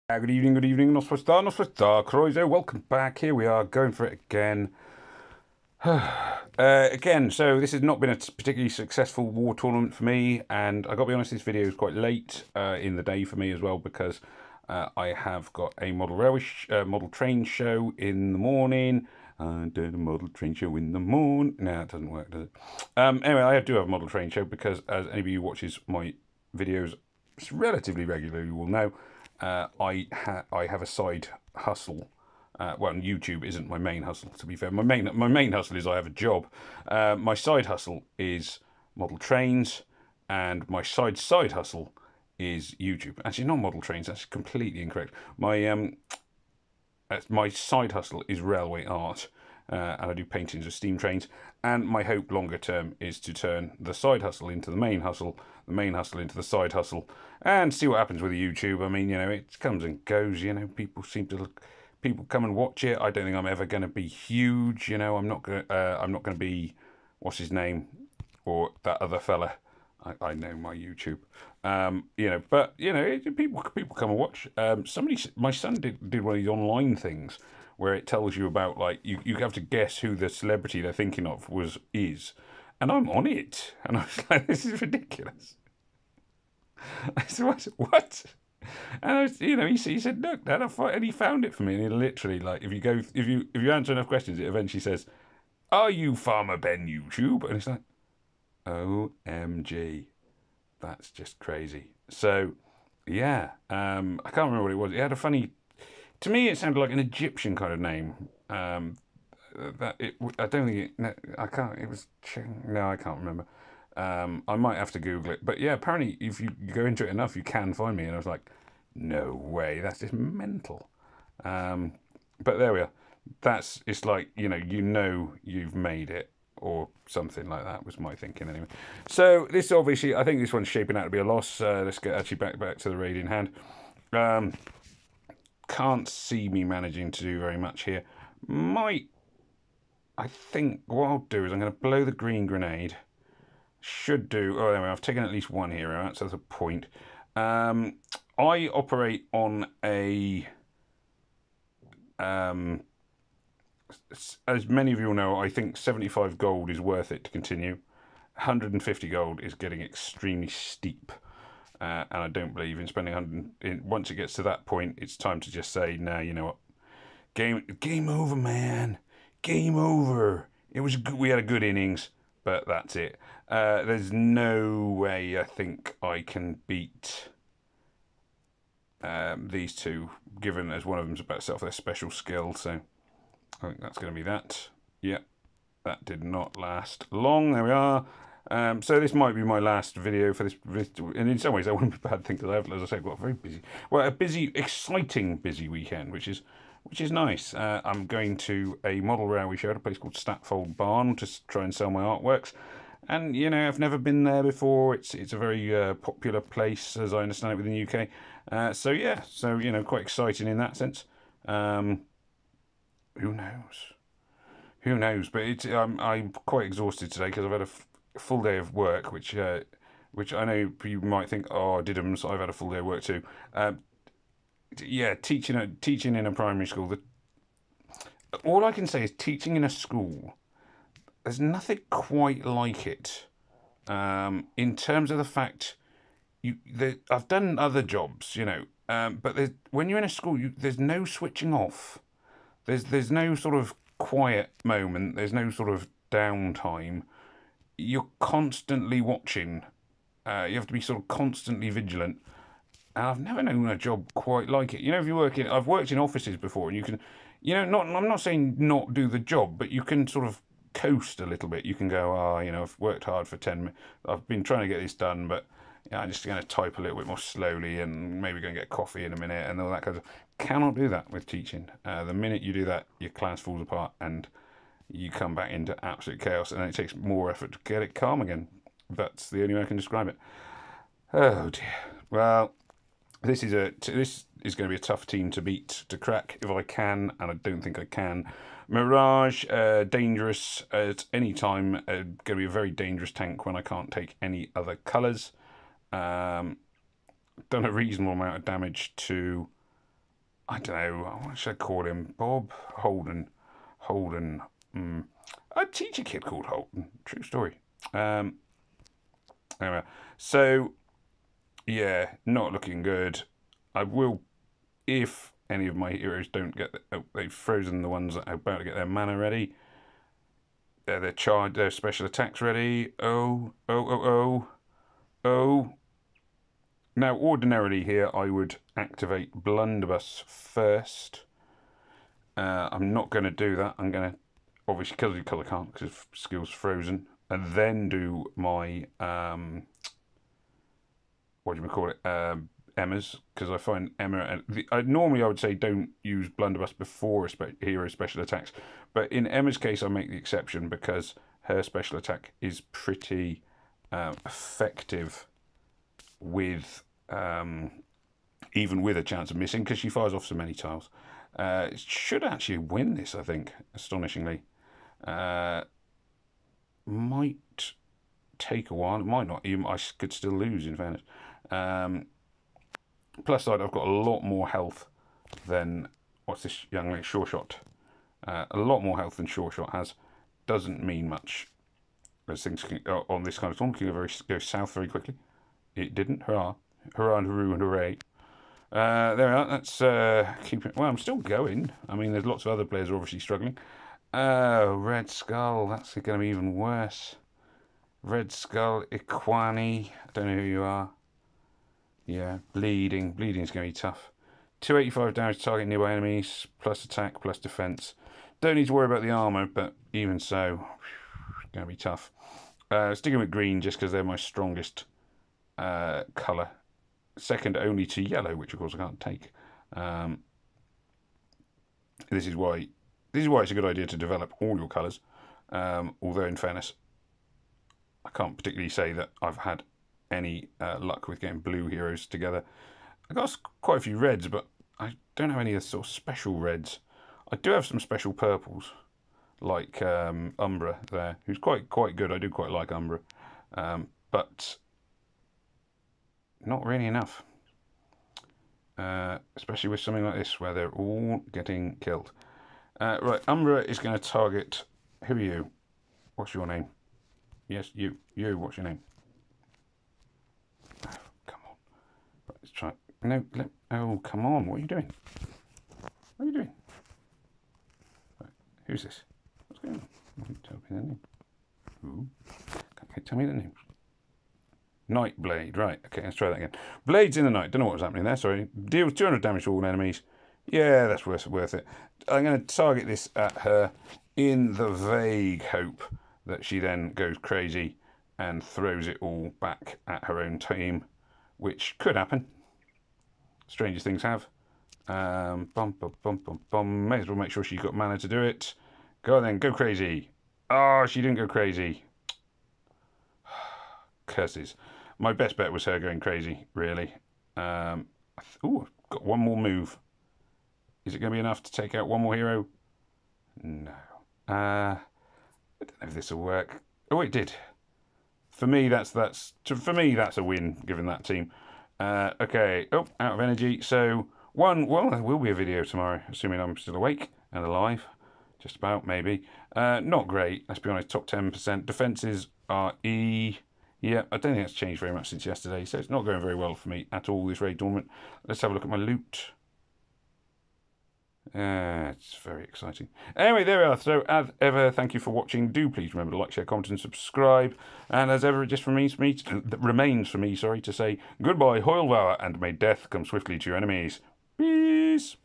Good evening, not supposed to Croizo, welcome back. Here we are, going for it again. Again, so this has not been a particularly successful war tournament for me, and I got to be honest, this video is quite late in the day for me as well, because I have got a model train show in the morning. I did a model train show in the morning. No, it doesn't work, does it? Anyway, I do have a model train show because, as anybody who watches my videos relatively regularly will know, I have a side hustle. Well, YouTube isn't my main hustle, to be fair. My main hustle is I have a job. My side hustle is model trains, and my side hustle is YouTube. Actually, not model trains. That's completely incorrect. My side hustle is railway art, and I do paintings of steam trains. And my hope longer term is to turn the side hustle into the main hustle into the side hustle, and see what happens with YouTube. I mean, it comes and goes. People come and watch it. I don't think I'm ever going to be huge. I'm not going to be, what's his name, or that other fella. I know my YouTube. But people come and watch. My son did one of these online things where it tells you about, like, you have to guess who the celebrity they're thinking of is, and I'm on it, and I was like, this is ridiculous. I said, what? And he said, look, Dad, and he found it for me, and he literally, like, if you answer enough questions, it eventually says, "Are you Farmer Ben YouTube?" And it's like, OMG, that's just crazy. So, yeah, I can't remember what it was. It had a funny, to me, it sounded like an Egyptian kind of name. I don't think it. I can't. It was. No, I can't remember. I might have to Google it. But yeah, apparently, if you go into it enough, you can find me. And I was like, no way, that's just mental. But there we are. It's like, you've made it, or something like that was my thinking anyway. So this, obviously, I think this one's shaping out to be a loss. Let's get actually back to the raid in hand. Can't see me managing to do very much here. I think what I'll do is I'm going to blow the green grenade. Should do. Oh, anyway, I've taken at least one hero out, so that's a point. I operate on a, as many of you will know, I think 75 gold is worth it to continue. 150 gold is getting extremely steep, and I don't believe in spending 100. Once it gets to that point, it's time to just say, nah, you know what, game over, man, game over. It was good. We had a good innings, but that's it. There's no way I think I can beat these two, given as one of them's about to set off their special skill. So I think that's going to be that. Yeah, that did not last long. There we are. So this might be my last video for this, and in some ways that wouldn't be a bad thing, because as I said, I've got a busy, exciting busy weekend, which is nice. I'm going to a model railway show at a place called Statfold Barn to try and sell my artworks. And, I've never been there before. It's a very popular place, as I understand it, within the UK. So, yeah, quite exciting in that sense. Who knows? Who knows? But I'm quite exhausted today because I've had a full day of work, which I know you might think, oh, diddums, I've had a full day of work too. Yeah, teaching in a primary school. All I can say is teaching in a school, there's nothing quite like it, in terms of the fact I've done other jobs, but when you're in a school, there's no switching off. There's no sort of quiet moment. There's no sort of downtime. You're constantly watching. You have to be sort of constantly vigilant. And I've never known a job quite like it. If you I've worked in offices before, and you can, I'm not saying not do the job, but you can sort of coast a little bit. You can go, I've worked hard for 10 minutes. I've been trying to get this done, but I'm just going to type a little bit more slowly and maybe go and get coffee in a minute and all that kind of. Cannot do that with teaching. The minute you do that, your class falls apart and you come back into absolute chaos, and it takes more effort to get it calm again. That's the only way I can describe it. Oh dear. Well, this is going to be a tough team to beat, to crack, if I can, and I don't think I can. Mirage, dangerous at any time. Going to be a very dangerous tank when I can't take any other colours. Done a reasonable amount of damage to I don't know, what should I call him? Bob? Holden. Holden. A teacher kid called Holden. True story. Anyway, so, yeah, not looking good. I will, if any of my heroes don't get, they've frozen the ones that are about to get their mana ready. Their special attacks ready. Oh. Now, ordinarily here, I would activate Blunderbuss first. I'm not going to do that. I'm going to, obviously, because I can't, because his skill's frozen, and then do my, what do you call it, Emma's, because I find Emma, normally I would say don't use Blunderbuss before a hero special attacks, but in Emma's case I make the exception because her special attack is pretty effective with, even with a chance of missing, because she fires off so many tiles. It should actually win this, I think, astonishingly. Might take a while. It might not. I could still lose, in fairness. Plus side, I've got a lot more health than, what's this young lady, Sure Shot. A lot more health than Sure Shot has. Doesn't mean much. As things can, on this kind of tournament can go south very quickly. It didn't. Hurrah. Hurrah and hurroo and hooray. There we are. Let's keep it. Well, I'm still going. I mean, there's lots of other players who are obviously struggling. Red Skull. That's going to be even worse. Red Skull, Iquani. I don't know who you are. Yeah, bleeding. Bleeding's going to be tough. 285 damage to target nearby enemies, plus attack, plus defense. Don't need to worry about the armor, but even so, it's going to be tough. Sticking with green just because they're my strongest colour. Second only to yellow, which of course I can't take. This is why it's a good idea to develop all your colours. Although in fairness, I can't particularly say that I've had any luck with getting blue heroes together. I got quite a few reds, but I don't have any sort of special reds. I do have some special purples, like Umbra there, who's quite good. I do quite like Umbra, but not really enough. Especially with something like this, where they're all getting killed. Right, Umbra is going to target. Who are you? What's your name? Yes, you. What's your name? Oh, come on. Right, let's try. No, oh, come on. What are you doing? What are you doing? Right, who's this? What's going on? Tell me the name. Who? Okay, tell me the name. Nightblade. Right, okay, let's try that again. Blades in the night. Don't know what was happening there, sorry. Deals 200 damage to all enemies. Yeah, that's worth it. I'm going to target this at her in the vague hope that she then goes crazy and throws it all back at her own team, which could happen. Strangest things have. May as well make sure she's got mana to do it. Go on then, go crazy. Oh, she didn't go crazy. Curses. My best bet was her going crazy, really. Ooh, I've got one more move. Is it going to be enough to take out one more hero? No. I don't know if this will work. Oh, it did. For me, that's a win, given that team. Okay. Oh, out of energy. So, well, there will be a video tomorrow, assuming I'm still awake and alive. Just about, maybe. Not great, let's be honest. Top 10%. Defenses are E. Yeah, I don't think that's changed very much since yesterday, so it's not going very well for me at all, this raid tournament. Let's have a look at my loot. It's very exciting. Anyway, there we are. So, as ever, thank you for watching. Do please remember to like, share, comment, and subscribe. And as ever, it just remains for me to say goodbye, Hoylvour, and may death come swiftly to your enemies. Peace.